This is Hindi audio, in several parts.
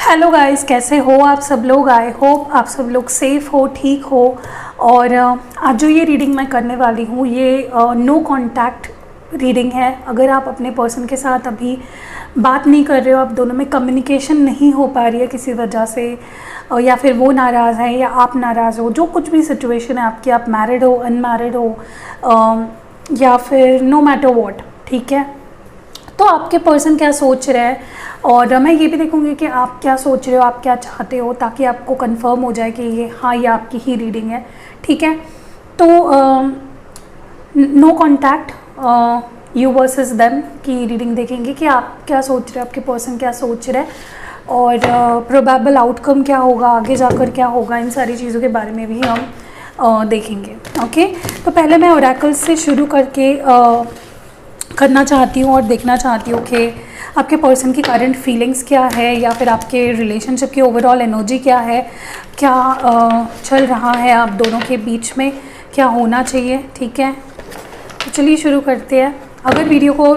हेलो गाइस, कैसे हो आप सब लोग। आई होप आप सब लोग सेफ़ हो, ठीक हो। और आज जो ये रीडिंग मैं करने वाली हूँ ये नो कांटेक्ट रीडिंग है। अगर आप अपने पर्सन के साथ अभी बात नहीं कर रहे हो, आप दोनों में कम्युनिकेशन नहीं हो पा रही है किसी वजह से, या फिर वो नाराज़ है या आप नाराज़ हो, जो कुछ भी सिचुएशन है आपकी, आप मैरिड हो, अनमैरिड हो, या फिर नो मैटर वॉट, ठीक है। तो आपके पर्सन क्या सोच रहे हैं, और मैं ये भी देखूँगी कि आप क्या सोच रहे हो, आप क्या चाहते हो, ताकि आपको कंफर्म हो जाए कि ये आपकी ही रीडिंग है, ठीक है। तो no contact you versus them की रीडिंग देखेंगे कि आप क्या सोच रहे हो, आपके पर्सन क्या सोच रहे हैं, और प्रोबेबल आउटकम क्या होगा, आगे जाकर क्या होगा, इन सारी चीज़ों के बारे में भी हम देखेंगे। ओके, तो पहले मैं ओरेकल्स से शुरू करके करना चाहती हूँ और देखना चाहती हूँ कि आपके पर्सन की करंट फीलिंग्स क्या है, या फिर आपके रिलेशनशिप की ओवरऑल एनर्जी क्या है, क्या चल रहा है आप दोनों के बीच में, क्या होना चाहिए, ठीक है। तो चलिए शुरू करते हैं। अगर वीडियो को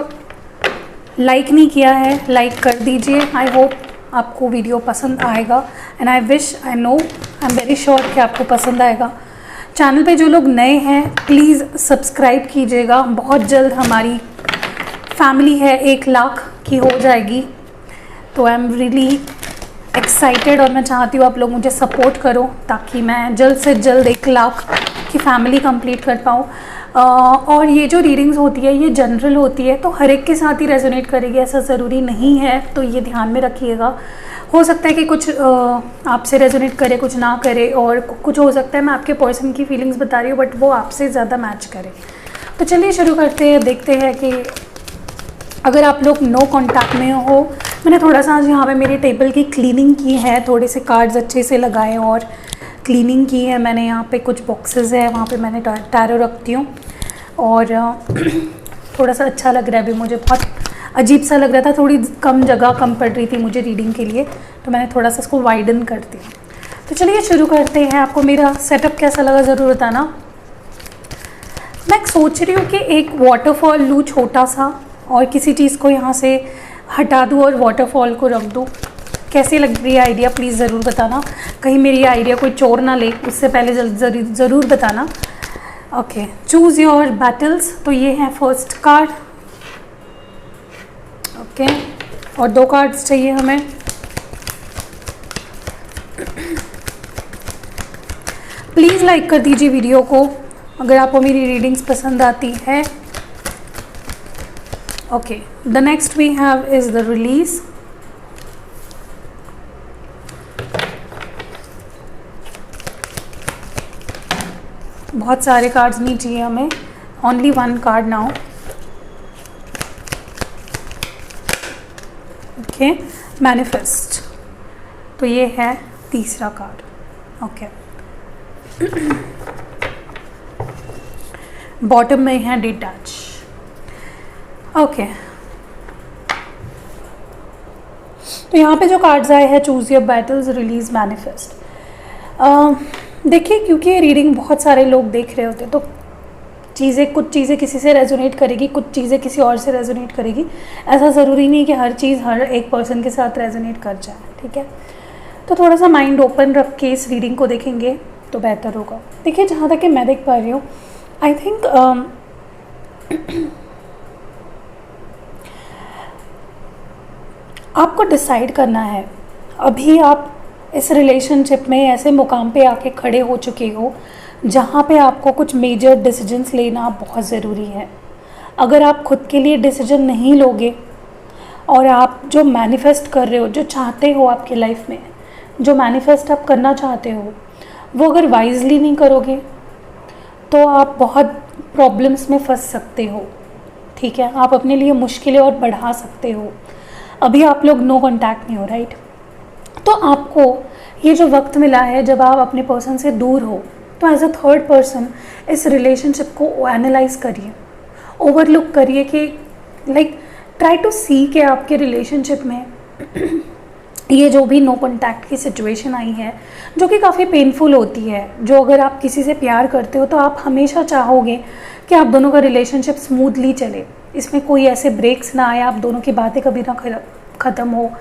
लाइक नहीं किया है, लाइक कर दीजिए। आई होप आपको वीडियो पसंद आएगा, and I wish, I know, I am very sure कि आपको पसंद आएगा। चैनल पे जो लोग नए हैं प्लीज़ सब्सक्राइब कीजिएगा। बहुत जल्द हमारी फैमिली है 1 लाख की हो जाएगी, तो आई एम रियली एक्साइटेड, और मैं चाहती हूँ आप लोग मुझे सपोर्ट करो ताकि मैं जल्द से जल्द 1 लाख की फैमिली कंप्लीट कर पाऊँ। और ये जो रीडिंग्स होती है ये जनरल होती है, तो हर एक के साथ ही रेजोनेट करेगी ऐसा ज़रूरी नहीं है, तो ये ध्यान में रखिएगा। हो सकता है कि कुछ आपसे रेजोनेट करे, कुछ ना करे, और कुछ हो सकता है मैं आपके पर्सन की फीलिंग्स बता रही हूँ बट वो आपसे ज़्यादा मैच करे। तो चलिए शुरू करते हैं, देखते हैं कि अगर आप लोग नो कांटेक्ट में हो। मैंने थोड़ा सा आज यहाँ पे मेरी टेबल की क्लीनिंग की है, थोड़े से कार्ड्स अच्छे से लगाए और क्लीनिंग की है मैंने। यहाँ पे कुछ बॉक्सेस है, वहाँ पे मैंने टैरो रखती हूँ, और थोड़ा सा अच्छा लग रहा है अभी मुझे, बहुत अजीब सा लग रहा था, थोड़ी कम जगह कम पड़ रही थी मुझे रीडिंग के लिए, तो मैंने थोड़ा सा इसको वाइडन कर दिया। तो चलिए शुरू करते हैं। आपको मेरा सेटअप कैसा लगा ज़रूर बताना। मैं सोच रही हूँ कि एक वाटरफॉल लूँ छोटा सा, और किसी चीज़ को यहाँ से हटा दूँ और वाटरफॉल को रख दूँ। कैसी लग रही है आइडिया, प्लीज़ ज़रूर बताना, कहीं मेरी आइडिया कोई चोर ना ले, उससे पहले ज़रूर बताना। Okay, choose your battles. तो ये है फर्स्ट कार्ड, ओके, और 2 कार्ड्स चाहिए हमें। प्लीज़ लाइक कर दीजिए वीडियो को अगर आपको मेरी रीडिंग्स पसंद आती है। Okay, the next we have is the release. बहुत सारे कार्ड्स नहीं चाहिए हमें, only 1 card now. Okay, manifest. तो ये है तीसरा कार्ड। ओके, बॉटम में है डिटैच। ओके, तो यहाँ पे जो कार्ड्स आए हैं, choose your battles, release, manifest. देखिए, क्योंकि ये रीडिंग बहुत सारे लोग देख रहे होते हैं, तो कुछ चीज़ें किसी से रेजोनेट करेगी, कुछ चीज़ें किसी और से रेजोनेट करेगी। ऐसा ज़रूरी नहीं कि हर चीज़ हर एक पर्सन के साथ रेजोनेट कर जाए, ठीक है। तो थोड़ा सा माइंड ओपन रख के इस रीडिंग को देखेंगे तो बेहतर होगा। देखिए, जहाँ तक कि मैं देख पा रही हूँ, आई थिंक आपको डिसाइड करना है। अभी आप इस रिलेशनशिप में ऐसे मुकाम पे आके खड़े हो चुके हो जहाँ पे आपको कुछ मेजर डिसीजंस लेना बहुत ज़रूरी है। अगर आप खुद के लिए डिसीजन नहीं लोगे, और आप जो मैनिफेस्ट कर रहे हो, जो चाहते हो आपकी लाइफ में, जो मैनिफेस्ट आप करना चाहते हो, वो अगर वाइजली नहीं करोगे तो आप बहुत प्रॉब्लम्स में फंस सकते हो, ठीक है। आप अपने लिए मुश्किलें और बढ़ा सकते हो। अभी आप लोग नो कांटेक्ट नहीं हो, राइट। तो आपको ये जो वक्त मिला है जब आप अपने पर्सन से दूर हो, तो एज अ थर्ड पर्सन इस रिलेशनशिप को एनालाइज करिए, ओवरलुक करिए कि लाइक ट्राई टू सी कि आपके रिलेशनशिप में ये जो भी नो कांटेक्ट की सिचुएशन आई है, जो कि काफ़ी पेनफुल होती है, जो अगर आप किसी से प्यार करते हो तो आप हमेशा चाहोगे कि आप दोनों का रिलेशनशिप स्मूथली चले, इसमें कोई ऐसे ब्रेक्स ना आए, आप दोनों की बातें कभी ना ख़त्म हो,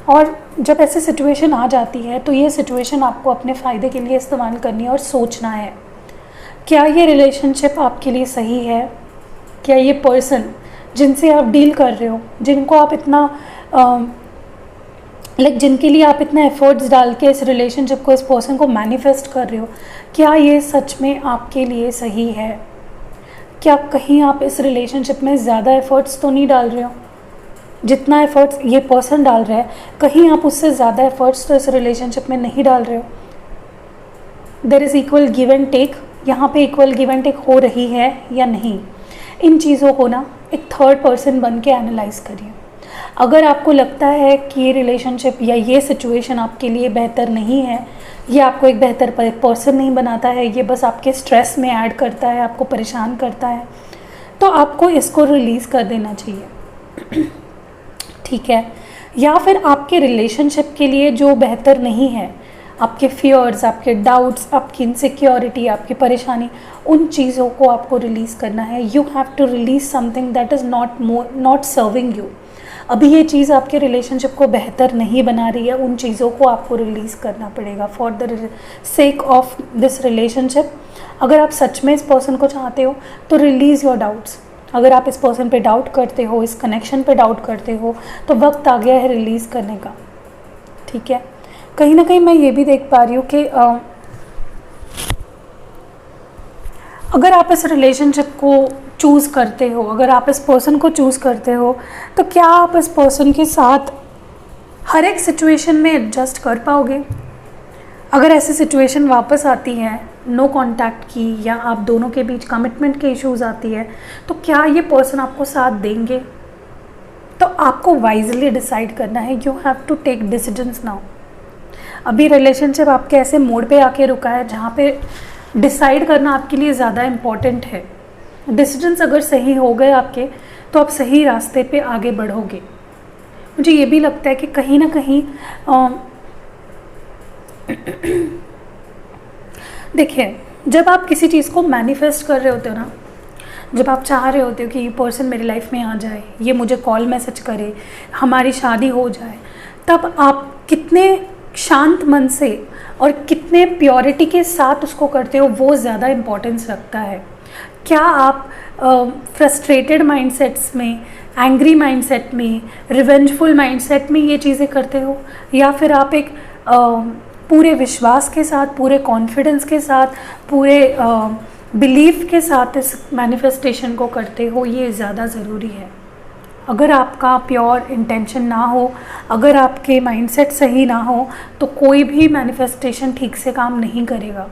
और जब ऐसी सिचुएशन आ जाती है तो ये सिचुएशन आपको अपने फ़ायदे के लिए इस्तेमाल करनी है और सोचना है, क्या ये रिलेशनशिप आपके लिए सही है? क्या ये पर्सन जिनसे आप डील कर रहे हो, जिनको आप इतना जिनके लिए आप इतना एफर्ट्स डाल के इस रिलेशनशिप को, इस पर्सन को मैनिफेस्ट कर रहे हो, क्या ये सच में आपके लिए सही है? क्या कहीं आप इस रिलेशनशिप में ज़्यादा एफर्ट्स तो नहीं डाल रहे हो? जितना एफर्ट्स ये पर्सन डाल रहा है, कहीं आप उससे ज़्यादा एफर्ट्स तो इस रिलेशनशिप में नहीं डाल रहे हो? There is equal give and take, यहाँ पे इक्वल गिव एंड टेक हो रही है या नहीं? इन चीज़ों को ना एक थर्ड पर्सन बन के एनालाइज करिए। अगर आपको लगता है कि ये रिलेशनशिप या ये सिचुएशन आपके लिए बेहतर नहीं है, ये आपको एक बेहतर पर्सन नहीं बनाता है, ये बस आपके स्ट्रेस में ऐड करता है, आपको परेशान करता है, तो आपको इसको रिलीज़ कर देना चाहिए। ठीक है? या फिर आपके रिलेशनशिप के लिए जो बेहतर नहीं है, आपके फियर्स, आपके डाउट्स, आपकी इनसिक्योरिटी, आपकी परेशानी, उन चीज़ों को आपको रिलीज़ करना है। You have to release something that is not serving you. अभी ये चीज़ आपके रिलेशनशिप को बेहतर नहीं बना रही है, उन चीज़ों को आपको रिलीज़ करना पड़ेगा for the sake of this relationship. अगर आप सच में इस पर्सन को चाहते हो तो रिलीज़ योर डाउट्स। अगर आप इस पर्सन पे डाउट करते हो, इस कनेक्शन पे डाउट करते हो, तो वक्त आ गया है रिलीज़ करने का। ठीक है? कहीं ना कहीं मैं ये भी देख पा रही हूँ कि अगर आप इस रिलेशनशिप को चूज़ करते हो, अगर आप इस पर्सन को चूज़ करते हो, तो क्या आप इस पर्सन के साथ हर एक सिचुएशन में एडजस्ट कर पाओगे? अगर ऐसी सिचुएशन वापस आती है, नो कांटेक्ट की, या आप दोनों के बीच कमिटमेंट के इश्यूज आती है, तो क्या ये पर्सन आपको साथ देंगे? तो आपको वाइजली डिसाइड करना है। You have to take decisions now. अभी रिलेशनशिप आपके ऐसे मोड़ पे आके रुका है जहाँ पे डिसाइड करना आपके लिए ज़्यादा इम्पॉर्टेंट है। डिसीजंस अगर सही हो गए आपके, तो आप सही रास्ते पे आगे बढ़ोगे। मुझे ये भी लगता है कि कहीं ना कहीं देखिए, जब आप किसी चीज़ को मैनिफेस्ट कर रहे होते हो ना, जब आप चाह रहे होते हो कि ये पर्सन मेरी लाइफ में आ जाए, ये मुझे कॉल मैसेज करे, हमारी शादी हो जाए, तब आप कितने शांत मन से और कितने प्योरिटी के साथ उसको करते हो, वो ज़्यादा इम्पोर्टेंस रखता है। क्या आप फ्रस्ट्रेटेड माइंडसेट्स में, एंग्री माइंडसेट में, रिवेंजफुल माइंडसेट में ये चीज़ें करते हो, या फिर आप एक पूरे विश्वास के साथ, पूरे कॉन्फिडेंस के साथ, पूरे बिलीफ के साथ इस मैनिफेस्टेशन को करते हो? ये ज़्यादा ज़रूरी है। अगर आपका प्योर इंटेंशन ना हो, अगर आपके माइंडसेट सही ना हो, तो कोई भी मैनिफेस्टेशन ठीक से काम नहीं करेगा।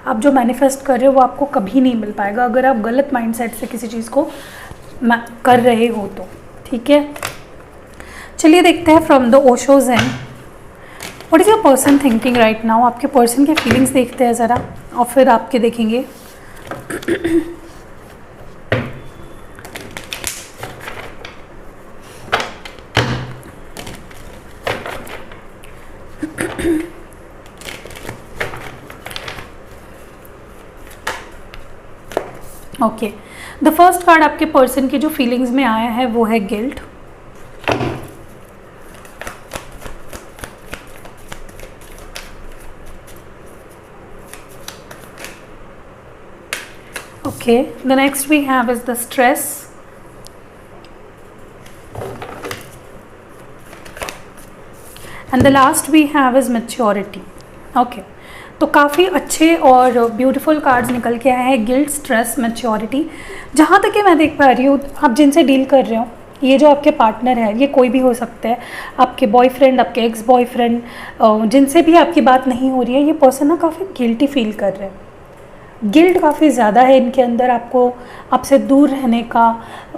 आप जो मैनिफेस्ट कर रहे हो वो आपको कभी नहीं मिल पाएगा अगर आप गलत माइंडसेट से किसी चीज़ को कर रहे हो तो। ठीक है? चलिए देखते हैं from the Osho zen, what is your person thinking right now. आपके पर्सन के फीलिंग्स देखते हैं ज़रा, और फिर आपके देखेंगे। ओके, द फर्स्ट कार्ड आपके पर्सन की जो फीलिंग्स में आया है वो है guilt. Okay, the next we have is the stress. And the last we have is maturity. Okay, तो काफ़ी अच्छे और ब्यूटीफुल कार्ड्स निकल के आए हैं, गिल्ट, स्ट्रेस, मैच्योरिटी। जहाँ तक कि मैं देख पा रही हूँ, आप जिनसे डील कर रहे हो, ये जो आपके पार्टनर है, ये कोई भी हो सकता है, आपके बॉयफ्रेंड, आपके एक्स बॉयफ्रेंड, जिनसे भी आपकी बात नहीं हो रही है, ये पर्सन ना काफ़ी गिल्टी फील कर रहे हैं। गिल्ट काफ़ी ज़्यादा है इनके अंदर, आपसे दूर रहने का,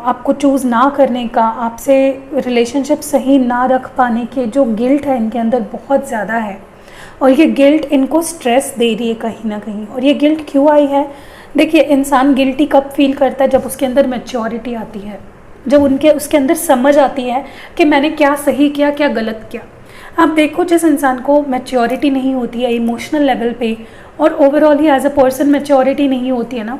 आपको चूज़ ना करने का, आपसे रिलेशनशिप सही ना रख पाने के जो गिल्ट है इनके अंदर बहुत ज़्यादा है। और ये गिल्ट इनको स्ट्रेस दे रही है कहीं ना कहीं। और ये गिल्ट क्यों आई है? देखिए, इंसान गिल्टी कब फील करता है? जब उसके अंदर मैच्योरिटी आती है, जब उसके अंदर समझ आती है कि मैंने क्या सही किया, क्या गलत किया। आप देखो, जिस इंसान को मैच्योरिटी नहीं होती है इमोशनल लेवल पे, और ओवरऑल ही एज अ पर्सन मैच्योरिटी नहीं होती है ना,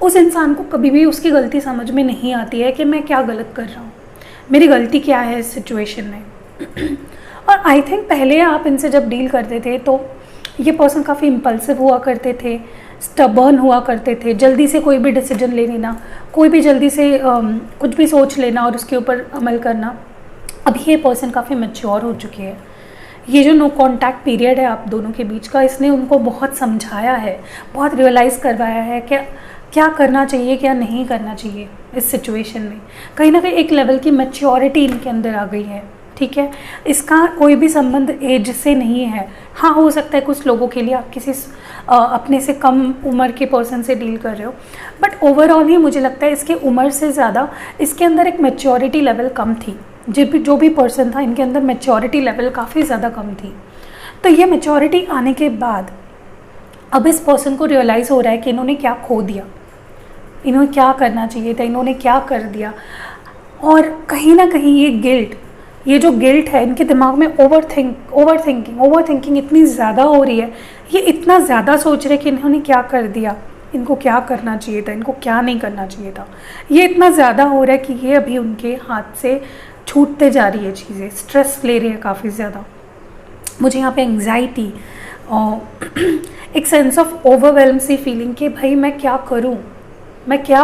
उस इंसान को कभी भी उसकी गलती समझ में नहीं आती है कि मैं क्या गलत कर रहा हूँ, मेरी गलती क्या है इस सिचुएशन में। और आई थिंक पहले आप इनसे जब डील करते थे तो ये पर्सन काफ़ी इम्पल्सिव हुआ करते थे, स्टबर्न हुआ करते थे, जल्दी से कोई भी डिसीजन ले लेना, कोई भी जल्दी से कुछ भी सोच लेना और उसके ऊपर अमल करना। अभी ये पर्सन काफ़ी मैच्योर हो चुके हैं। ये जो नो कॉन्टैक्ट पीरियड है आप दोनों के बीच का, इसने उनको बहुत समझाया है, बहुत रियलाइज़ करवाया है कि क्या करना चाहिए क्या नहीं करना चाहिए इस सिचुएशन में। कहीं ना कहीं एक लेवल की मैच्योरिटी इनके अंदर आ गई है। ठीक है, इसका कोई भी संबंध एज से नहीं है। हाँ, हो सकता है कुछ लोगों के लिए आप किसी अपने से कम उम्र के पर्सन से डील कर रहे हो, बट ओवरऑल ही मुझे लगता है इसके उम्र से ज़्यादा इसके अंदर एक मैच्योरिटी लेवल कम थी। जो भी पर्सन था इनके अंदर मैच्योरिटी लेवल काफ़ी ज़्यादा कम थी। तो ये मैच्योरिटी आने के बाद अब इस पर्सन को रियलाइज़ हो रहा है कि इन्होंने क्या खो दिया, इन्होंने क्या करना चाहिए था, इन्होंने क्या कर दिया। और कहीं ना कहीं ये जो गिल्ट है इनके दिमाग में ओवर थिंकिंग इतनी ज़्यादा हो रही है, ये इतना ज़्यादा सोच रहे कि इन्होंने क्या कर दिया, इनको क्या करना चाहिए था, इनको क्या नहीं करना चाहिए था। ये इतना ज़्यादा हो रहा है कि ये अभी उनके हाथ से छूटते जा रही है चीज़ें, स्ट्रेस ले रही है काफ़ी ज़्यादा। मुझे यहाँ पे एंग्जाइटी और एक सेंस ऑफ ओवरवेलम सी फीलिंग कि भाई मैं क्या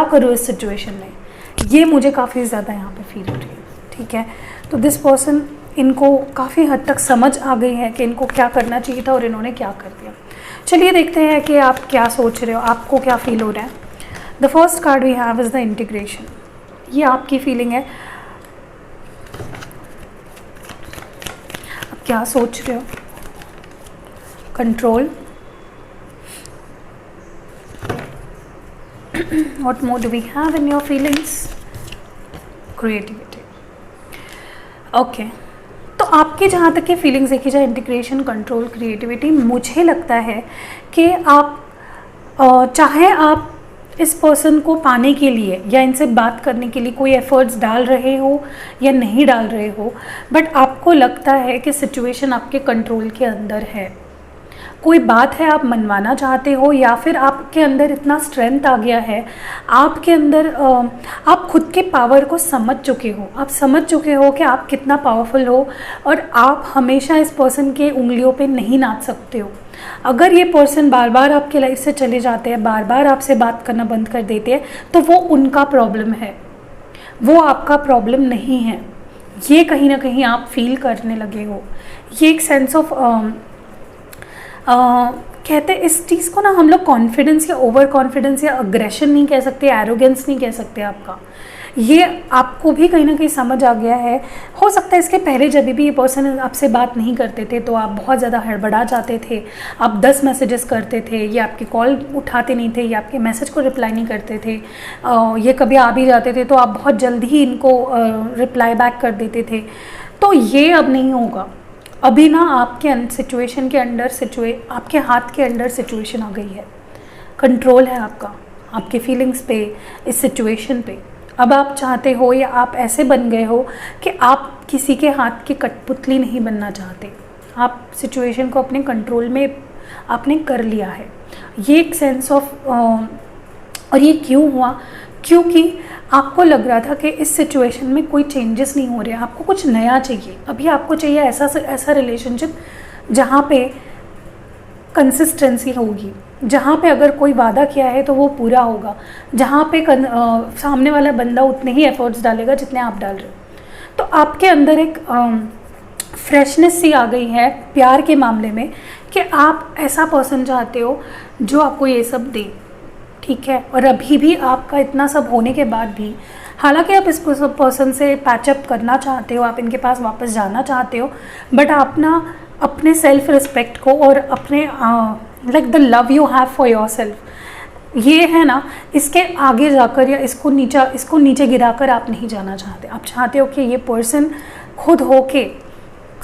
करूँ इस सिचुएशन में, ये मुझे काफ़ी ज़्यादा यहाँ पे फील हो रही है। ठीक है, तो दिस पर्सन इनको काफ़ी हद तक समझ आ गई है कि इनको क्या करना चाहिए था और इन्होंने क्या कर दिया। चलिए देखते हैं कि आप क्या सोच रहे हो, आपको क्या फील हो रहा है। The first card we have is the integration. ये आपकी फीलिंग है, आप क्या सोच रहे हो। Control, what more do we have in your feelings? Creativity. Okay, तो आपके जहाँ तक के फीलिंग्स देखी जाए, इंटीग्रेशन, कंट्रोल, क्रिएटिविटी, मुझे लगता है कि आप चाहे आप इस पर्सन को पाने के लिए या इनसे बात करने के लिए कोई एफर्ट्स डाल रहे हो या नहीं डाल रहे हो, बट आपको लगता है कि सिचुएशन आपके कंट्रोल के अंदर है। कोई बात है आप मनवाना चाहते हो, या फिर आपके अंदर इतना स्ट्रेंथ आ गया है, आपके अंदर आप खुद के पावर को समझ चुके हो, आप समझ चुके हो कि आप कितना पावरफुल हो और आप हमेशा इस पर्सन के उंगलियों पे नहीं नाच सकते हो। अगर ये पर्सन बार बार आपके लाइफ से चले जाते हैं, बार बार आपसे बात करना बंद कर देते हैं, तो वो उनका प्रॉब्लम है, वो आपका प्रॉब्लम नहीं है। ये कहीं ना कहीं आप फील करने लगे हो। ये एक सेंस ऑफ कहते हैं इस चीज़ को ना हम लोग कॉन्फिडेंस या ओवर कॉन्फिडेंस या अग्रेशन नहीं कह सकते, एरोगेंस नहीं कह सकते आपका। ये आपको भी कहीं ना कहीं समझ आ गया है। हो सकता है इसके पहले जब भी ये पर्सन आपसे बात नहीं करते थे तो आप बहुत ज़्यादा हड़बड़ा जाते थे, आप 10 मैसेजेस करते थे, ये आपकी कॉल उठाते नहीं थे, ये आपके मैसेज को रिप्लाई नहीं करते थे, ये कभी आ भी जाते थे तो आप बहुत जल्दी ही इनको रिप्लाई बैक कर देते थे। तो ये अब नहीं होगा। अभी ना आपके सिचुएशन के अंडर आपके हाथ के अंडर सिचुएशन आ गई है, कंट्रोल है आपका आपके फीलिंग्स पे, इस सिचुएशन पे। अब आप चाहते हो या आप ऐसे बन गए हो कि आप किसी के हाथ की कठपुतली नहीं बनना चाहते, आप सिचुएशन को अपने कंट्रोल में आपने कर लिया है। ये एक सेंस ऑफ और ये क्यों हुआ, क्योंकि आपको लग रहा था कि इस सिचुएशन में कोई चेंजेस नहीं हो रहे, आपको कुछ नया चाहिए। अभी आपको चाहिए ऐसा रिलेशनशिप जहाँ पे कंसिस्टेंसी होगी, जहाँ पे अगर कोई वादा किया है तो वो पूरा होगा, जहाँ पे सामने वाला बंदा उतने ही एफर्ट्स डालेगा जितने आप डाल रहे हो। तो आपके अंदर एक फ्रेशनेस सी आ गई है प्यार के मामले में कि आप ऐसा पर्सन चाहते हो जो आपको ये सब दे। ठीक है, और अभी भी आपका इतना सब होने के बाद भी, हालांकि आप इस पर्सन से पैचअप करना चाहते हो, आप इनके पास वापस जाना चाहते हो, बट आप ना अपने सेल्फ रिस्पेक्ट को और अपने like the love you have for your self, ये है ना, इसके आगे जाकर या इसको नीचे गिराकर आप नहीं जाना चाहते। आप चाहते हो कि ये पर्सन खुद होके,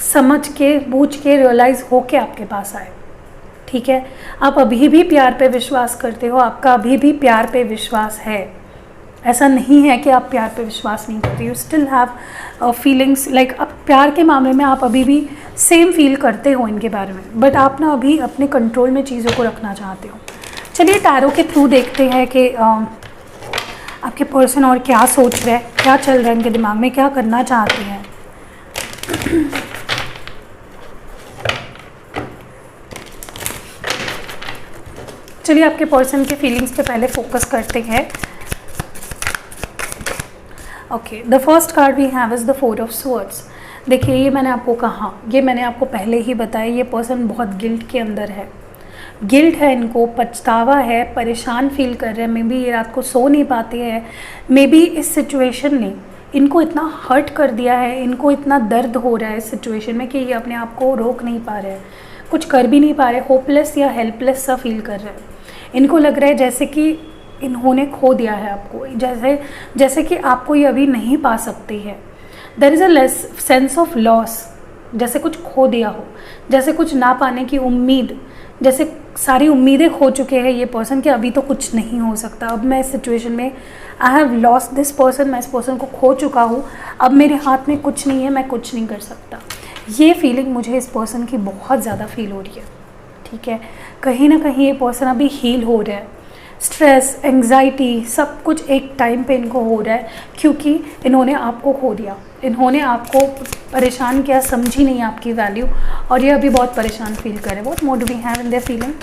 समझ के, बूझ के, रियलाइज़ होके आपके पास आए। ठीक है, आप अभी भी प्यार पे विश्वास करते हो, आपका अभी भी प्यार पे विश्वास है, ऐसा नहीं है कि आप प्यार पे विश्वास नहीं करते। You still have feelings, like अब प्यार के मामले में आप अभी भी सेम फील करते हो इनके बारे में, बट आप ना अभी अपने कंट्रोल में चीज़ों को रखना चाहते हो। चलिए टैरो के थ्रू देखते हैं कि आपके पर्सन और क्या सोच रहे हैं, क्या चल रहा है इनके दिमाग में, क्या करना चाहते हैं। चलिए आपके पर्सन के फीलिंग्स पे पहले फोकस करते हैं। Okay, the first card we have is the 4 of swords. देखिए, ये मैंने आपको कहा, ये मैंने आपको पहले ही बताया, ये पर्सन बहुत गिल्ट के अंदर है। गिल्ट है इनको, पछतावा है, परेशान फील कर रहे हैं, मे बी ये रात को सो नहीं पाते हैं, मे बी इस सिचुएशन ने इनको इतना हर्ट कर दिया है, इनको इतना दर्द हो रहा है इस सिचुएशन में कि ये अपने आप को रोक नहीं पा रहे हैं, कुछ कर भी नहीं पा रहे, होपलेस या हेल्पलेस सा फील कर रहे हैं। इनको लग रहा है जैसे कि इन्होंने खो दिया है आपको, जैसे कि आपको ये अभी नहीं पा सकते हैं। There is a less sense of loss, जैसे कुछ खो दिया हो, जैसे कुछ ना पाने की उम्मीद, जैसे सारी उम्मीदें खो चुके हैं ये पर्सन कि अभी तो कुछ नहीं हो सकता, अब मैं इस सिचुएशन में I have lost this person, मैं इस पर्सन को खो चुका हूँ, अब मेरे हाथ में कुछ नहीं है, मैं कुछ नहीं कर सकता। ये फीलिंग मुझे इस पर्सन की बहुत ज़्यादा फील हो रही है। ठीक है, कहीं ना कहीं ये पर्सन अभी हील हो रहा है। स्ट्रेस, एंग्जाइटी सब कुछ एक टाइम पे इनको हो रहा है क्योंकि इन्होंने आपको खो दिया, इन्होंने आपको परेशान किया, समझी नहीं आपकी वैल्यू, और ये अभी बहुत परेशान फील कर रहे हैं। What more do we have in their feeling?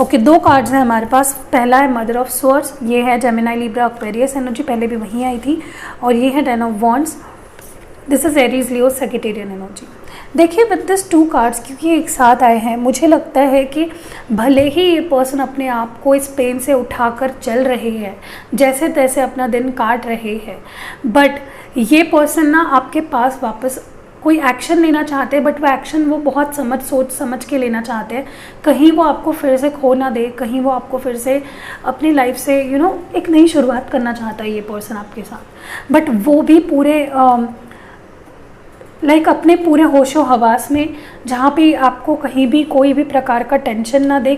Okay, 2 cards हैं हमारे पास। पहला है मदर ऑफ स्वॉर्ड्स, ये है जेमिनी, लिब्रा, एक्वेरियस एनर्जी, पहले भी वहीं आई थी, और ये है 10 of wands, this is Aries, Leo, Sagittarian energy. देखिए विद दिस 2 कार्ड्स क्योंकि एक साथ आए हैं, मुझे लगता है कि भले ही ये पर्सन अपने आप को इस पेन से उठाकर चल रहे हैं, जैसे तैसे अपना दिन काट रहे हैं, बट ये पर्सन ना आपके पास वापस कोई एक्शन लेना चाहते हैं, बट वो एक्शन वो बहुत सोच समझ के लेना चाहते हैं। कहीं वो आपको फिर से खो ना दे, कहीं वो आपको फिर से अपनी लाइफ से एक नई शुरुआत करना चाहता है ये पर्सन आपके साथ, बट वो भी पूरे अपने पूरे होशो हवास में, जहाँ पे आपको कहीं भी कोई भी प्रकार का टेंशन ना दे,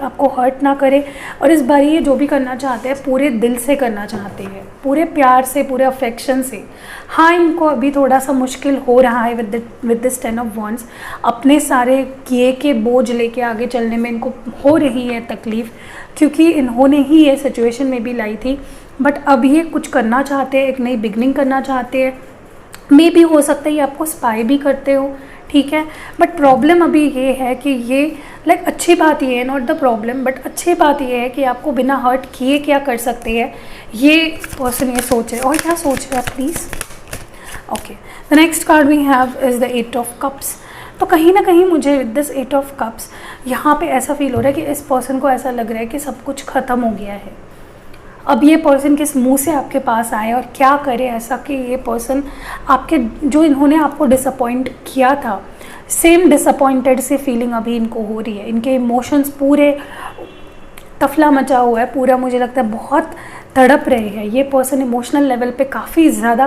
आपको हर्ट ना करे, और इस बार ये जो भी करना चाहते हैं पूरे दिल से करना चाहते हैं, पूरे प्यार से, पूरे अफेक्शन से। हाँ, इनको अभी थोड़ा सा मुश्किल हो रहा है विद दिस 10 ऑफ वॉन्ड्स, अपने सारे किए के बोझ लेके आगे चलने में इनको हो रही है तकलीफ़, क्योंकि इन्होंने ही ये सिचुएशन में भी लाई थी, बट अब ये कुछ करना चाहते हैं, एक नई बिगनिंग करना चाहते हैं। मे भी हो सकता है ये आपको स्पाई भी करते हो, ठीक है, बट प्रॉब्लम अभी ये है कि ये अच्छी बात ये है, नॉट द प्रॉब्लम, बट अच्छी बात ये है कि आपको बिना हर्ट किए क्या कर सकते हैं ये पर्सन ये सोच है। और क्या सोच रहे हैं please? Okay, the next card we have is the 8 of cups. तो कहीं ना कहीं मुझे विद दिस 8 ऑफ कप्स यहाँ पे ऐसा फील हो रहा है कि इस पर्सन को ऐसा लग रहा है कि सब कुछ ख़त्म हो गया है। अब ये पर्सन किस मुंह से आपके पास आए और क्या करे ऐसा कि ये पर्सन आपके, जो इन्होंने आपको डिसअपॉइंट किया था, सेम डिसअपॉइंटेड से फीलिंग अभी इनको हो रही है। इनके इमोशंस पूरे तफला मचा हुआ है, पूरा मुझे लगता है बहुत तड़प रहे हैं। ये पर्सन इमोशनल लेवल पे काफ़ी ज़्यादा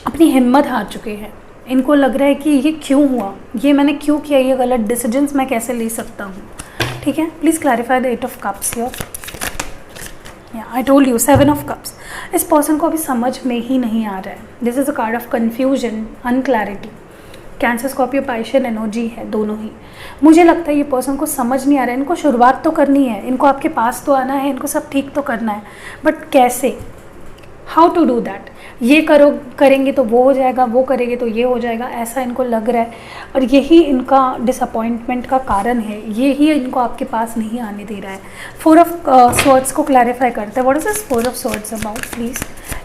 अपनी हिम्मत हार चुके हैं। इनको लग रहा है कि ये क्यों हुआ, ये मैंने क्यों किया, ये गलत डिसीजंस मैं कैसे ले सकता हूँ। ठीक है, please clarify the 8 of cups here. Yeah I told you 7 of cups. इस पर्सन को अभी समझ में ही नहीं आ रहा है। This is a card of confusion, unclarity. Cancer, Scorpio, Piscean energy है दोनों ही। मुझे लगता है ये पर्सन को समझ नहीं आ रहा है। इनको शुरुआत तो करनी है, इनको आपके पास तो आना है, इनको सब ठीक तो करना है, बट कैसे, हाउ टू डू दैट। ये करेंगे तो वो हो जाएगा, वो करेंगे तो ये हो जाएगा, ऐसा इनको लग रहा है। और यही इनका डिसअपॉइंटमेंट का कारण है, ये ही इनको आपके पास नहीं आने दे रहा है। 4 ऑफ स्वॉर्ड्स को क्लैरिफाई करते हैं। What is this 4 of swords about please?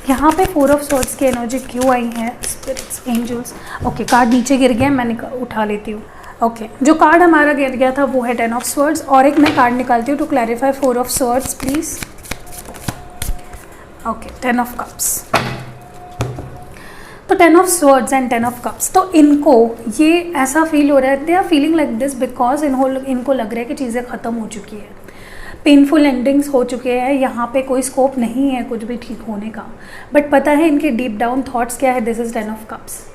यहाँ पे 4 ऑफ स्वॉर्ड्स की एनर्जी क्यों आई है? Spirits, angels. ओके, कार्ड नीचे गिर गया, मैं उठा लेती हूँ। ओके, जो कार्ड हमारा गिर गया था वो है 10 ऑफ स्वॉर्ड्स, और एक मैं कार्ड निकालती हूँ to clarify 4 of swords please. Okay, 10 of cups. तो 10 of swords and 10 of cups, तो इनको ये ऐसा फील हो रहा है, they are feeling like this because इनको लग रहा है कि चीज़ें ख़त्म हो चुकी है, पेनफुल एंडिंग्स हो चुके हैं, यहाँ पे कोई स्कोप नहीं है कुछ भी ठीक होने का। बट पता है इनके डीप डाउन थॉट्स क्या है? This is 10 of cups.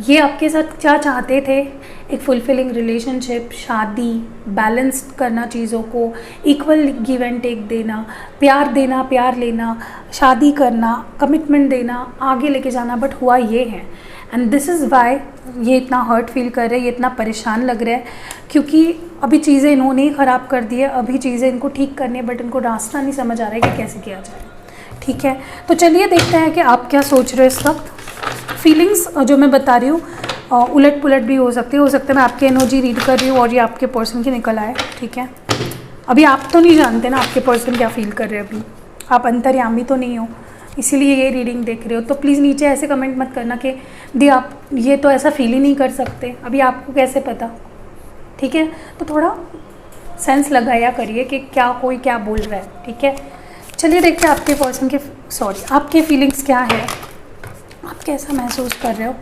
ये आपके साथ क्या चाहते थे? एक फुलफिलिंग रिलेशनशिप, शादी, बैलेंस करना चीज़ों को, इक्वल गिव एंड टेक देना, प्यार लेना, शादी करना, कमिटमेंट देना, आगे लेके जाना, बट हुआ ये है। एंड दिस इज़ वाई ये इतना हर्ट फील कर रहे हैं, ये इतना परेशान लग रहा है, क्योंकि अभी चीज़ें इन्होंने ही ख़राब कर दी है, अभी चीज़ें इनको ठीक करनी है, बट इनको रास्ता नहीं समझ आ रहा है कि कैसे किया जाए। ठीक है, तो चलिए देखते हैं कि आप क्या सोच रहे हो इस वक्त। फीलिंग्स जो मैं बता रही हूँ उलट पुलट भी हो सकती है, मैं आपकी एनर्जी रीड कर रही हूँ और ये आपके पर्सन की निकल आए। ठीक है, अभी आप तो नहीं जानते ना आपके पर्सन क्या फील कर रहे हैं, अभी आप अंतर्यामी तो नहीं हो, इसीलिए ये रीडिंग देख रहे हो। तो प्लीज़ नीचे ऐसे कमेंट मत करना कि दी आप ये तो ऐसा फील ही नहीं कर सकते, अभी आपको कैसे पता। ठीक है, तो थोड़ा सेंस लगाया करिए कि क्या कोई क्या बोल रहा है। ठीक है, चलिए देखते हैं आपके पर्सन के आपके फीलिंग्स क्या है, आप कैसा महसूस कर रहे हो।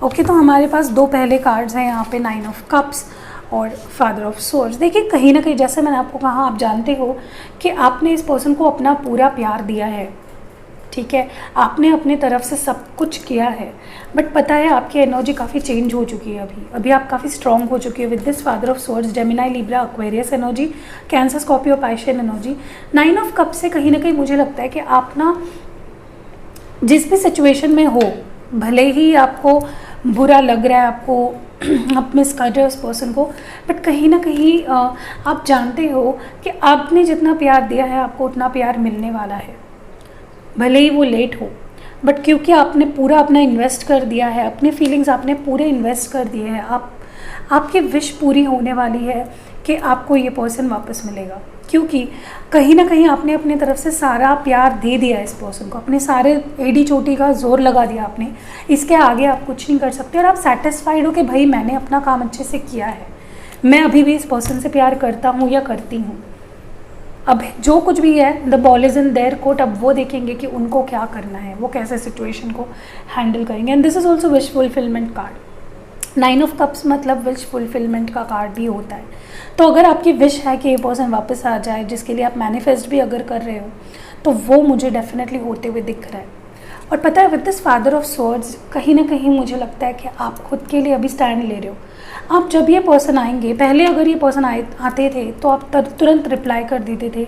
ओके, तो हमारे पास दो पहले कार्ड्स हैं यहाँ पे, 9 ऑफ कप्स और फादर ऑफ सोर्ड्स। देखिए कहीं ना कहीं जैसे मैंने आपको कहा, आप जानते हो कि आपने इस पर्सन को अपना पूरा प्यार दिया है। ठीक है, आपने अपने तरफ से सब कुछ किया है, बट पता है आपकी एनर्जी काफ़ी चेंज हो चुकी है। अभी आप काफ़ी स्ट्रॉन्ग हो चुकी है with this father of swords, Gemini, Libra, Aquarius energy, cancer, Scorpio, Piscean energy. 9 of cup से कहीं ना कहीं मुझे लगता है कि आप ना जिस भी सिचुएशन में हो, भले ही आपको बुरा लग रहा है, आपको आप मिस कर रहे हो उस पर्सन को, बट कहीं ना कहीं आप जानते हो कि आपने जितना प्यार दिया है आपको उतना प्यार मिलने वाला है, भले ही वो लेट हो, बट क्योंकि आपने पूरा अपना इन्वेस्ट कर दिया है, अपने फीलिंग्स आपने पूरे इन्वेस्ट कर दिए हैं, आपकी विश पूरी होने वाली है कि आपको ये पर्सन वापस मिलेगा। क्योंकि कहीं ना कहीं आपने अपने तरफ से सारा प्यार दे दिया इस पर्सन को, अपने सारे एडी चोटी का जोर लगा दिया आपने, इसके आगे आप कुछ नहीं कर सकते। और आप सेटिस्फाइड हो कि भाई मैंने अपना काम अच्छे से किया है, मैं अभी भी इस पर्सन से प्यार करता हूँ या करती हूँ। अब जो कुछ भी है, the ball is in their court, अब वो देखेंगे कि उनको क्या करना है, वो कैसे सिचुएशन को हैंडल करेंगे। And this is also wish fulfilment card. 9 of cups मतलब विश फुलफिलमेंट का कार्ड भी होता है। तो अगर आपकी विश है कि ये पर्सन वापस आ जाए, जिसके लिए आप मैनिफेस्ट भी अगर कर रहे हो, तो वो मुझे डेफिनेटली होते हुए दिख रहा है। और पता है with this father of swords कहीं ना कहीं मुझे लगता है कि आप खुद के लिए अभी स्टैंड ले रहे हो। आप जब ये पर्सन आएंगे, पहले अगर ये पर्सन आते थे तो आप तुरंत रिप्लाई कर देते थे,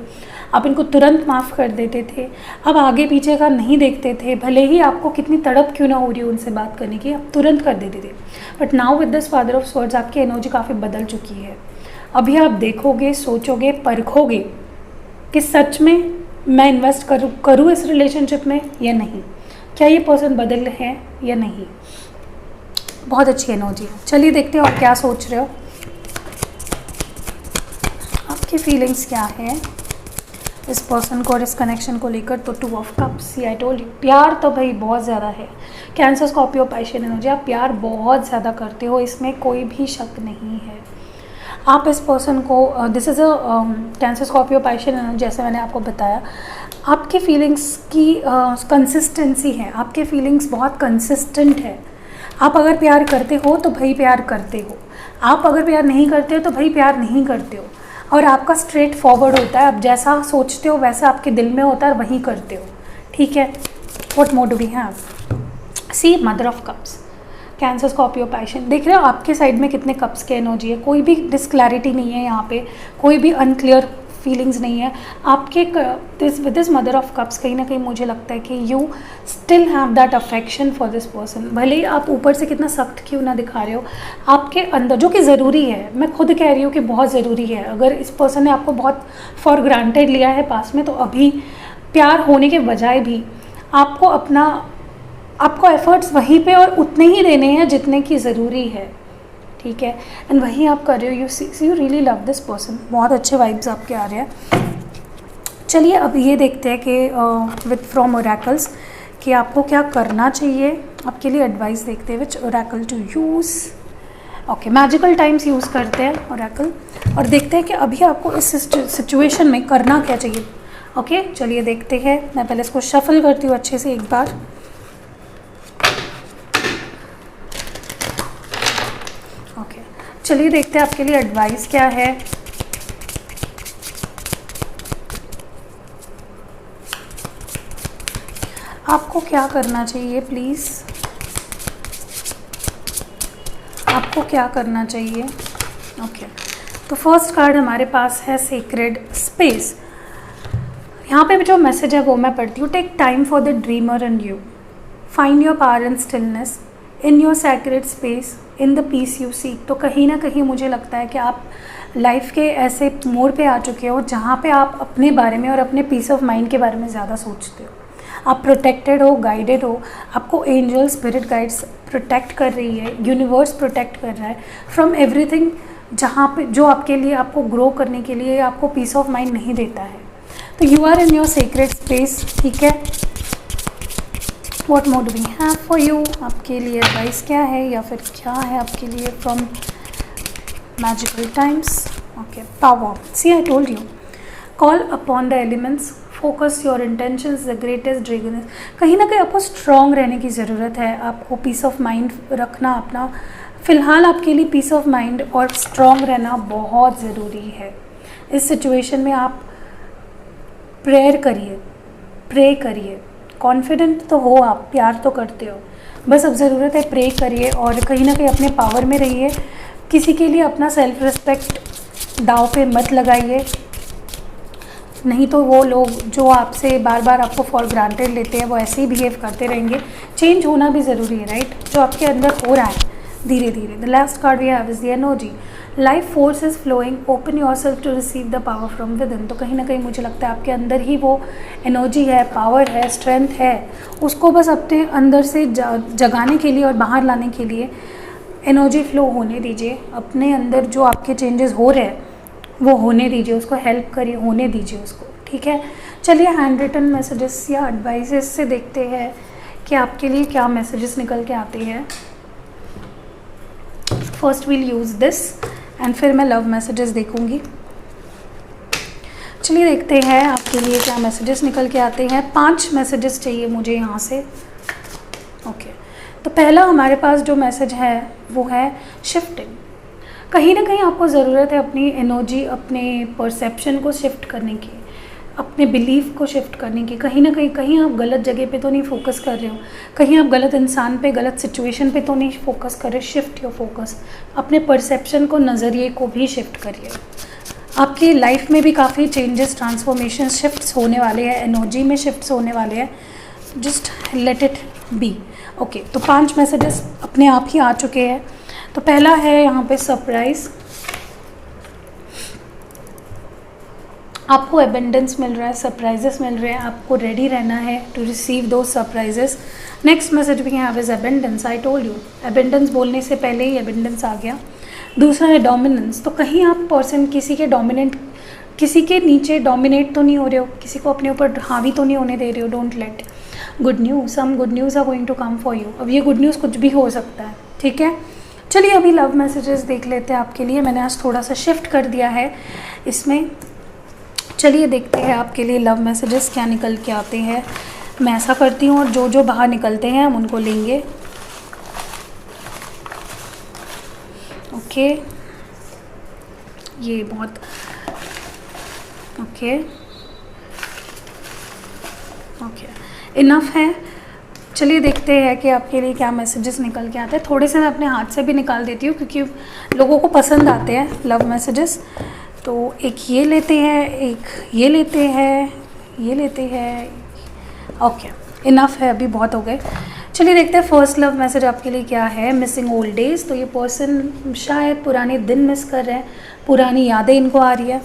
आप इनको तुरंत माफ़ कर देते थे, अब आगे पीछे का नहीं देखते थे, भले ही आपको कितनी तड़प क्यों ना हो रही हो उनसे बात करने की, आप तुरंत कर देते थे। But now with this father of swords आपकी एनर्जी काफ़ी बदल चुकी है। अभी आप देखोगे, सोचोगे, परखोगे कि सच में मैं इन्वेस्ट करूँ इस रिलेशनशिप में या नहीं, क्या ये पर्सन बदल है या नहीं। बहुत अच्छी एनर्जी है। चलिए देखते हो आप क्या सोच रहे हो, आपकी फीलिंग्स क्या है इस पर्सन को और इस कनेक्शन को लेकर। तो 2 of cups, I told you, प्यार तो भाई बहुत ज़्यादा है। कैंसर, स्कॉर्पियो, पाइशियन एनर्जी, आप प्यार बहुत ज़्यादा करते हो, इसमें कोई भी शक नहीं है। आप इस पर्सन को, this is a cancer, Scorpio, Piscean energy, जैसे मैंने आपको बताया, आपके फीलिंग्स की कंसिस्टेंसी है, आपके फीलिंग्स बहुत कंसिस्टेंट है। आप अगर प्यार करते हो तो भाई प्यार करते हो, आप अगर प्यार नहीं करते हो तो भाई प्यार नहीं करते हो। और आपका स्ट्रेट फॉरवर्ड होता है, आप जैसा सोचते हो वैसा आपके दिल में होता है और वही करते हो। ठीक है, what more do we have, see mother of cups, cancer, Scorpio, Piscean. देख रहे हो आपके साइड में कितने कप्स की एनर्जी है, कोई भी डिसक्लैरिटी नहीं है यहाँ पे, कोई भी अनक्लियर फीलिंग्स नहीं है आपके। With this mother of cups कहीं ना कहीं मुझे लगता है कि you still have that affection for this person. भले ही आप ऊपर से कितना सख्त क्यों ना दिखा रहे हो, आपके अंदर, जो कि ज़रूरी है, मैं खुद कह रही हूँ कि बहुत ज़रूरी है। अगर इस पर्सन ने आपको बहुत फॉर ग्रांटेड लिया है पास में, तो अभी प्यार होने के बजाय भी आपको एफर्ट्स वहीं पे और उतने ही देने हैं जितने की ज़रूरी है। ठीक है, एंड वही आप कर रहे हो। You really love this person, बहुत अच्छे वाइब्स आपके आ रहे हैं। चलिए अब ये देखते हैं कि विद फ्रॉम ओरेकल्स कि आपको क्या करना चाहिए, आपके लिए एडवाइस देखते हैं which oracle to use. Okay, magical times use करते हैं ओरेकल और देखते हैं कि अभी आपको इस सिचुएशन में करना क्या चाहिए। ओके, चलिए देखते हैं। मैं पहले इसको शफल करती हूँ अच्छे से एक बार। ओके, चलिए देखते हैं आपके लिए एडवाइस क्या है। आपको क्या करना चाहिए प्लीज़, आपको क्या करना चाहिए। ओके, तो फर्स्ट कार्ड हमारे पास है सेक्रेड स्पेस। यहाँ पे जो मैसेज है वो मैं पढ़ती हूँ। Take time for the dreamer and you, find your power and stillness in your sacred space in the peace you seek. तो कहीं ना कहीं मुझे लगता है कि आप लाइफ के ऐसे मोड़ पे आ चुके हो जहाँ पे आप अपने बारे में और अपने पीस ऑफ माइंड के बारे में ज़्यादा सोचते हो। आप प्रोटेक्टेड हो, गाइडेड हो, आपको एंजल स्पिरिट गाइड्स प्रोटेक्ट कर रही है, यूनिवर्स प्रोटेक्ट कर रहा है फ्रॉम एवरीथिंग, जहाँ पे जो आपके लिए, आपको ग्रो करने के लिए आपको पीस ऑफ माइंड नहीं देता है। तो you are in your secret space, ठीक है। What more do we have for you, आपके लिए एडवाइस क्या है या फिर क्या है आपके लिए from magical times. Okay, power, see I told you, call upon the elements, focus your intentions, the greatest dragon. कहीं ना कहीं आपको स्ट्रॉन्ग रहने की ज़रूरत है, आपको पीस ऑफ माइंड रखना अपना, फ़िलहाल आपके लिए पीस ऑफ माइंड और स्ट्रॉन्ग रहना बहुत ज़रूरी है। इस सिचुएशन में आप प्रेयर करिए, प्रे करिए, कॉन्फिडेंट तो हो आप, प्यार तो करते हो, बस अब ज़रूरत है प्रे करिए और कहीं ना कहीं अपने पावर में रहिए। किसी के लिए अपना सेल्फ रिस्पेक्ट दाव पे मत लगाइए, नहीं तो वो लोग जो आपसे बार बार आपको फॉर ग्रांटेड लेते हैं वो ऐसे ही बिहेव करते रहेंगे। चेंज होना भी ज़रूरी है, राइट, जो आपके अंदर हो रहा है धीरे धीरे। The last card we have is the energy, life force is flowing, open yourself to receive the power from within. तो कहीं ना कहीं मुझे लगता है आपके अंदर ही वो एनर्जी है, पावर है, स्ट्रेंथ है, उसको बस अपने अंदर से जगाने के लिए और बाहर लाने के लिए एनर्जी फ्लो होने दीजिए। अपने अंदर जो आपके चेंजेस हो रहे हैं वो होने दीजिए, उसको हेल्प करिए, होने दीजिए उसको, ठीक है। चलिए हैंड रिटन मैसेजेस या एडवाइसेस से देखते हैं कि आपके लिए क्या मैसेजेस निकल के आते हैं। First will use this and फिर मैं लव मैसेजेस देखूंगी। चलिए देखते हैं आपके लिए क्या मैसेजेस निकल के आते हैं। 5 मैसेजेस चाहिए मुझे यहाँ से। ओके, तो पहला हमारे पास जो मैसेज है वो है शिफ्टिंग। कहीं ना कहीं आपको ज़रूरत है अपनी एनर्जी, अपने परसेप्शन को शिफ्ट करने की, अपने बिलीफ को शिफ्ट करने की। कहीं ना कहीं आप गलत जगह पे तो नहीं फोकस कर रहे हो, कहीं आप गलत इंसान पे, गलत सिचुएशन पे तो नहीं फोकस कर रहे। शिफ्ट योर फोकस, अपने परसेप्शन को, नज़रिए को भी शिफ्ट करिए। आपकी लाइफ में भी काफ़ी चेंजेस, ट्रांसफॉर्मेशन, शिफ्ट्स होने वाले हैं, एनर्जी में शिफ्ट्स होने वाले हैं। Just let it be. Okay, तो 5 मैसेजेस अपने आप ही आ चुके हैं। तो पहला है यहाँ पे सरप्राइज़, आपको एबेंडेंस मिल रहा है, सरप्राइजेस मिल रहे हैं, आपको रेडी रहना है टू रिसीव दो surprises. Next message we have is abundance. I told you, abundance बोलने से पहले ही एबेंडेंस आ गया। दूसरा है डोमिनेंस, तो कहीं आप पर्सन किसी के डोमिनेंट, किसी के नीचे डोमिनेट तो नहीं हो रहे हो, किसी को अपने ऊपर हावी तो नहीं होने दे रहे हो। Don't let good news, some good news are going to come for you. अब ये गुड न्यूज़ कुछ भी हो सकता है, ठीक है। चलिए अभी लव मैसेजेस देख लेते हैं आपके लिए। मैंने आज थोड़ा सा शिफ्ट कर दिया है इसमें। चलिए देखते हैं आपके लिए लव मैसेजेस क्या निकल के आते हैं। मैं ऐसा करती हूँ और जो जो बाहर निकलते हैं हम उनको लेंगे। ओके, ये बहुत ओके इनफ है। चलिए देखते हैं कि आपके लिए क्या मैसेजेस निकल के आते हैं। थोड़े से मैं अपने हाथ से भी निकाल देती हूँ क्योंकि लोगों को पसंद आते हैं लव मैसेजेस। तो एक ये लेते हैं, एक ये लेते हैं, ये लेते हैं। ओके, इनफ है, अभी बहुत हो गए। चलिए देखते हैं फर्स्ट लव मैसेज आपके लिए क्या है। मिसिंग ओल्ड डेज, तो ये पर्सन शायद पुराने दिन मिस कर रहे हैं, पुरानी यादें इनको आ रही है।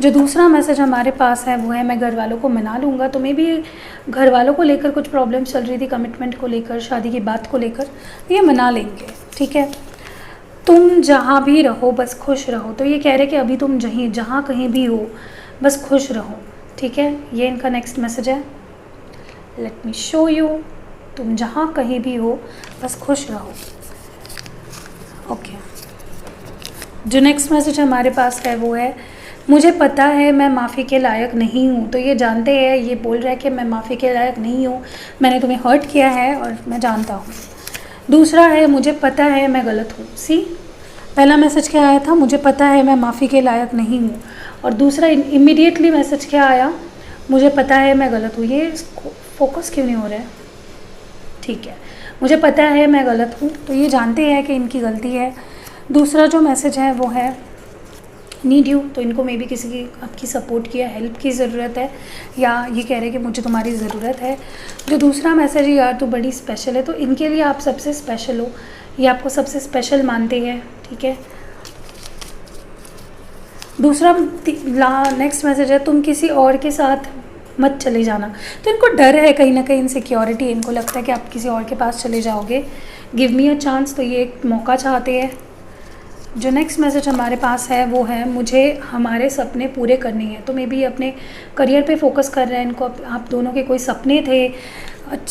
जो दूसरा मैसेज हमारे पास है वो है मैं घर वालों को मना लूँगा। तो मे भी घर वालों को लेकर कुछ प्रॉब्लम चल रही थी, कमिटमेंट को लेकर, शादी की बात को लेकर, ये मना लेंगे, ठीक है। तुम जहाँ भी रहो बस खुश रहो, तो ये कह रहे कि अभी तुम जहाँ कहीं भी हो बस खुश रहो, ठीक है। ये इनका नेक्स्ट मैसेज है। लेट मी शो यू, तुम जहाँ कहीं भी हो बस खुश रहो। ओके, जो नेक्स्ट मैसेज हमारे पास है वो है मुझे पता है मैं माफ़ी के लायक नहीं हूँ। तो ये जानते हैं, ये बोल रहा है कि मैं माफ़ी के लायक नहीं हूँ, मैंने तुम्हें हर्ट किया है और मैं जानता हूँ। दूसरा है मुझे पता है मैं गलत हूँ। सी, पहला मैसेज क्या आया था, मुझे पता है मैं माफ़ी के लायक नहीं हूँ, और दूसरा इमीडिएटली मैसेज क्या आया, मुझे पता है मैं गलत हूँ। ये फोकस क्यों नहीं हो रहा है, ठीक है। मुझे पता है मैं गलत हूँ, तो ये जानते हैं कि इनकी गलती है। दूसरा जो मैसेज है वो है नीड यू, तो इनको मे बी किसी की आपकी सपोर्ट की या हेल्प की ज़रूरत है, या ये कह रहे हैं कि मुझे तुम्हारी ज़रूरत है। जो दूसरा मैसेज है यार तू बड़ी स्पेशल है, तो इनके लिए आप सबसे स्पेशल हो, ये आपको सबसे स्पेशल मानते हैं, ठीक है। दूसरा नेक्स्ट मैसेज है तुम किसी और के साथ मत चले जाना। तो इनको डर है कहीं ना कहीं, इनसिक्योरिटी, इनको लगता है कि आप किसी और के पास चले जाओगे। गिव मी अ चांस, तो ये एक मौका चाहते हैं। जो नेक्स्ट मैसेज हमारे पास है वो है मुझे हमारे सपने पूरे करने हैं। तो मे बी अपने करियर पे फोकस कर रहे हैं इनको, आप दोनों के कोई सपने थे,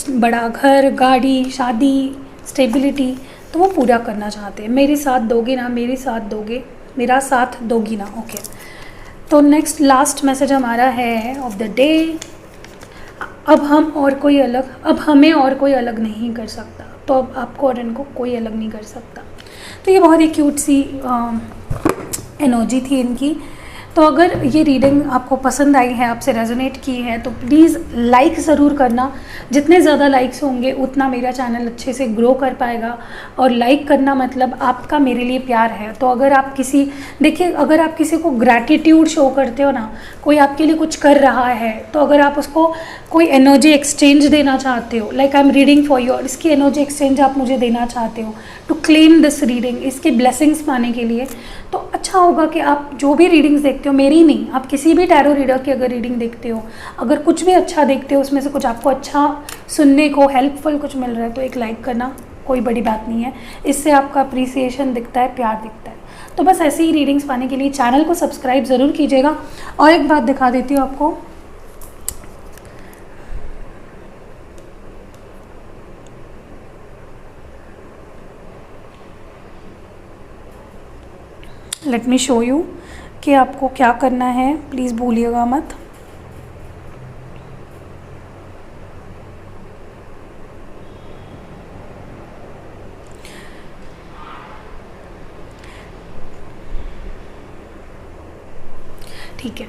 बड़ा घर, गाड़ी, शादी, स्टेबिलिटी, तो वो पूरा करना चाहते हैं। मेरे साथ दोगे ना, मेरे साथ दोगे, मेरा साथ दोगी ना। ओके, तो नेक्स्ट लास्ट मैसेज हमारा है ऑफ द डे, अब हमें और कोई अलग नहीं कर सकता। तो अब आपको और इनको कोई अलग नहीं कर सकता। तो ये बहुत ही क्यूट सी एनर्जी थी इनकी। तो अगर ये रीडिंग आपको पसंद आई है, आपसे रेजोनेट की है, तो प्लीज़ लाइक ज़रूर करना। जितने ज़्यादा लाइक्स होंगे उतना मेरा चैनल अच्छे से ग्रो कर पाएगा। और लाइक करना मतलब आपका मेरे लिए प्यार है। तो अगर आप अगर आप किसी को ग्रैटिट्यूड शो करते हो ना, कोई आपके लिए कुछ कर रहा है, तो अगर आप उसको कोई एनर्जी एक्सचेंज देना चाहते हो, like I am reading for you, और इसकी एनर्जी एक्सचेंज आप मुझे देना चाहते हो टू क्लेम दिस रीडिंग, इसके ब्लेसिंग्स पाने के लिए, तो अच्छा होगा कि आप जो भी रीडिंग्स देखते हो, मेरी नहीं, आप किसी भी टैरो रीडर की अगर रीडिंग देखते हो, अगर कुछ भी अच्छा देखते हो, उसमें से कुछ आपको अच्छा सुनने को, हेल्पफुल कुछ मिल रहा है, तो एक लाइक करना कोई बड़ी बात नहीं है। इससे आपका अप्रिसिएशन दिखता है, प्यार दिखता है। तो बस ऐसी ही रीडिंग्स पाने के लिए चैनल को सब्सक्राइब ज़रूर कीजिएगा। और एक बात दिखा देती हूँ आपको, लेट मी शो यू कि आपको क्या करना है, प्लीज़ भूलिएगा मत। ठीक है,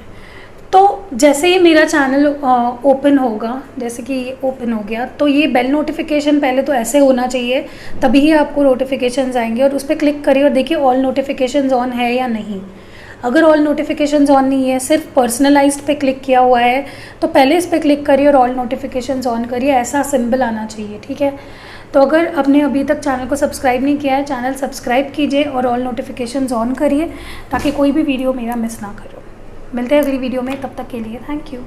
तो जैसे ही मेरा चैनल ओपन होगा, जैसे कि ये ओपन हो गया, तो ये बेल नोटिफिकेशन पहले तो ऐसे होना चाहिए, तभी ही आपको नोटिफिकेशंस आएंगे। और उस पर क्लिक करिए और देखिए ऑल नोटिफिकेशंस ऑन है या नहीं। अगर ऑल नोटिफिकेशंस ऑन नहीं है, सिर्फ पर्सनलाइज्ड पे क्लिक किया हुआ है, तो पहले इस पर क्लिक करिए और ऑल नोटिफिकेशंस ऑन करिए, ऐसा सिंबल आना चाहिए। ठीक है, तो अगर आपने अभी तक चैनल को सब्सक्राइब नहीं किया है, चैनल सब्सक्राइब कीजिए और ऑल नोटिफिकेशंस ऑन करिए, ताकि कोई भी वीडियो मेरा मिस ना करो। मिलते हैं अगली वीडियो में, तब तक के लिए थैंक यू।